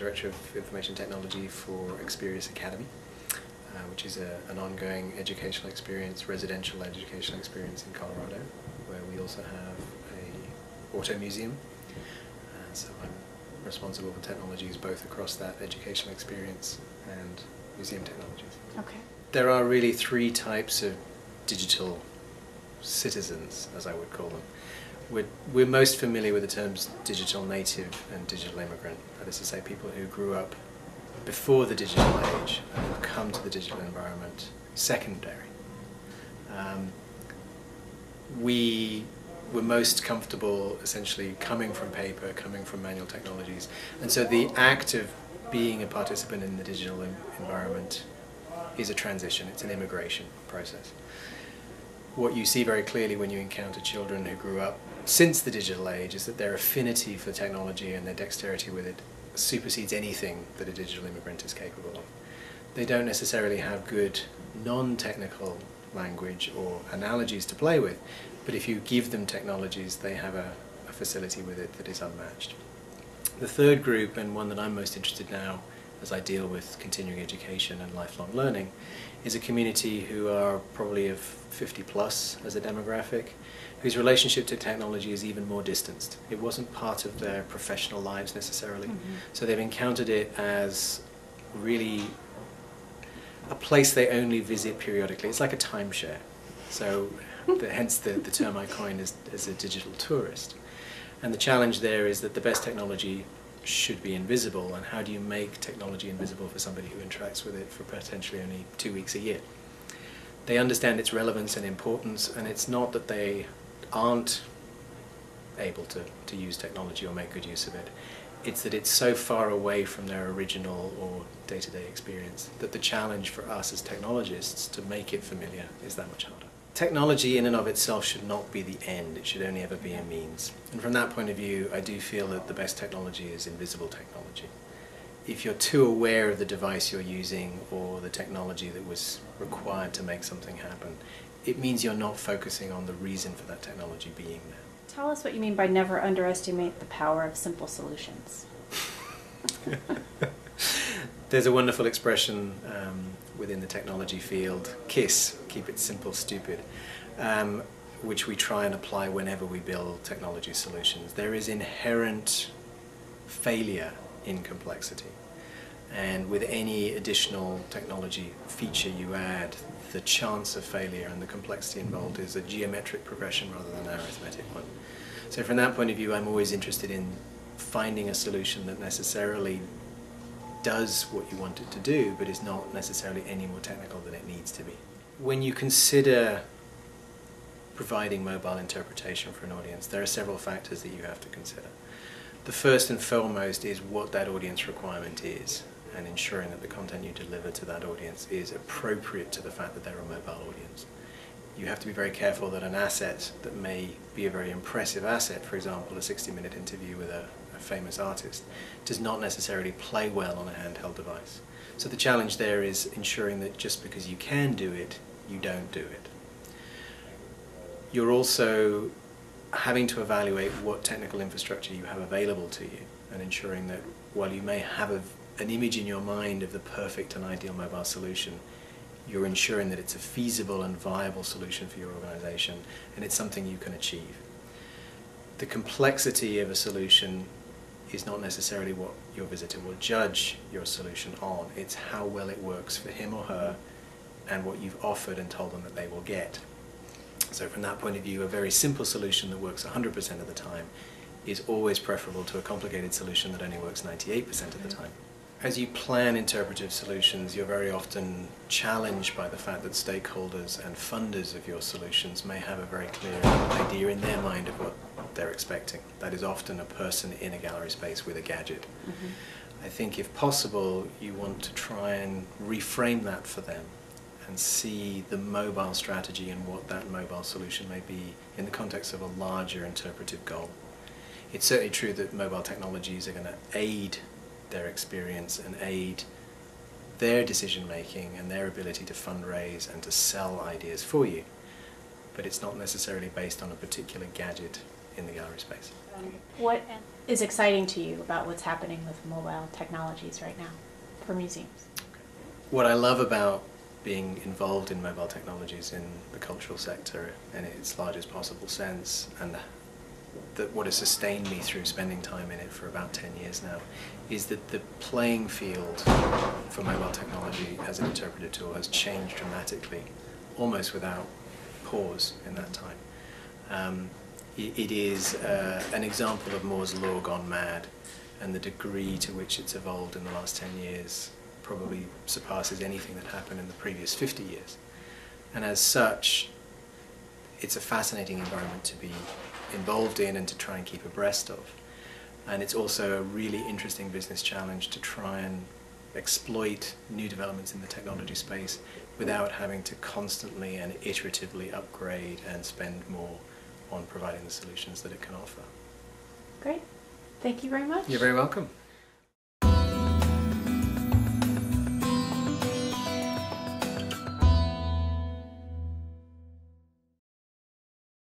Director of Information Technology for Experience Academy, which is an ongoing educational experience, residential educational experience in Colorado, where we also have a auto museum. So I'm responsible for technologies both across that educational experience and museum technologies. Okay. There are really three types of digital citizens, as I would call them. We're most familiar with the terms digital native and digital immigrant. That is to say, people who grew up before the digital age and have come to the digital environment secondary. We were most comfortable essentially coming from paper, coming from manual technologies, and so the act of being a participant in the digital environment is a transition, it's an immigration process. What you see very clearly when you encounter children who grew up since the digital age is that their affinity for technology and their dexterity with it supersedes anything that a digital immigrant is capable of. They don't necessarily have good non-technical language or analogies to play with, but if you give them technologies, they have a facility with it that is unmatched. The third group, and one that I'm most interested in now as I deal with continuing education and lifelong learning, is a community who are probably of 50 plus as a demographic, whose relationship to technology is even more distanced. It wasn't part of their professional lives necessarily, so they've encountered it as really a place they only visit periodically. It's like a timeshare, so hence the term I coined as a digital tourist. And the challenge there is that the best technology should be invisible, and how do you make technology invisible for somebody who interacts with it for potentially only 2 weeks a year? They understand its relevance and importance, and it's not that they aren't able to use technology or make good use of it. It's that it's so far away from their original or day-to-day experience that the challenge for us as technologists to make it familiar is that much harder. Technology in and of itself should not be the end, it should only ever be a means. And from that point of view, I do feel that the best technology is invisible technology. If you're too aware of the device you're using or the technology that was required to make something happen, it means you're not focusing on the reason for that technology being there. Tell us what you mean by never underestimate the power of simple solutions. There's a wonderful expression within the technology field, KISS, keep it simple, stupid, which we try and apply whenever we build technology solutions. There is inherent failure in complexity, and with any additional technology feature you add, the chance of failure and the complexity involved is a geometric progression rather than an arithmetic one. So from that point of view, I'm always interested in finding a solution that necessarily does what you want it to do, but is not necessarily any more technical than it needs to be. When you consider providing mobile interpretation for an audience, there are several factors that you have to consider. The first and foremost is what that audience requirement is, and ensuring that the content you deliver to that audience is appropriate to the fact that they're a mobile audience. You have to be very careful that an asset that may be a very impressive asset, for example a 60-minute interview with a famous artist, does not necessarily play well on a handheld device. So the challenge there is ensuring that just because you can do it, you don't do it. You're also having to evaluate what technical infrastructure you have available to you, and ensuring that while you may have an image in your mind of the perfect and ideal mobile solution, you're ensuring that it's a feasible and viable solution for your organization, and it's something you can achieve. The complexity of a solution is not necessarily what your visitor will judge your solution on. It's how well it works for him or her and what you've offered and told them that they will get. So from that point of view, a very simple solution that works 100% of the time is always preferable to a complicated solution that only works 98% of the time. As you plan interpretive solutions, you're very often challenged by the fact that stakeholders and funders of your solutions may have a very clear idea in their mind of what they're expecting. That is often a person in a gallery space with a gadget. I think if possible, you want to try and reframe that for them and see the mobile strategy and what that mobile solution may be in the context of a larger interpretive goal. It's certainly true that mobile technologies are going to aid their experience and aid their decision making and their ability to fundraise and to sell ideas for you, but it's not necessarily based on a particular gadget in the gallery space. What is exciting to you about what's happening with mobile technologies right now for museums? What I love about being involved in mobile technologies in the cultural sector in its largest possible sense, and that what has sustained me through spending time in it for about 10 years now, is that the playing field for mobile technology as an interpretive tool has changed dramatically, almost without pause in that time. It is an example of Moore's law gone mad, and the degree to which it's evolved in the last 10 years probably surpasses anything that happened in the previous 50 years. And as such, it's a fascinating environment to be involved in and to try and keep abreast of. And it's also a really interesting business challenge to try and exploit new developments in the technology space without having to constantly and iteratively upgrade and spend more on providing the solutions that it can offer. Great. Thank you very much. You're very welcome.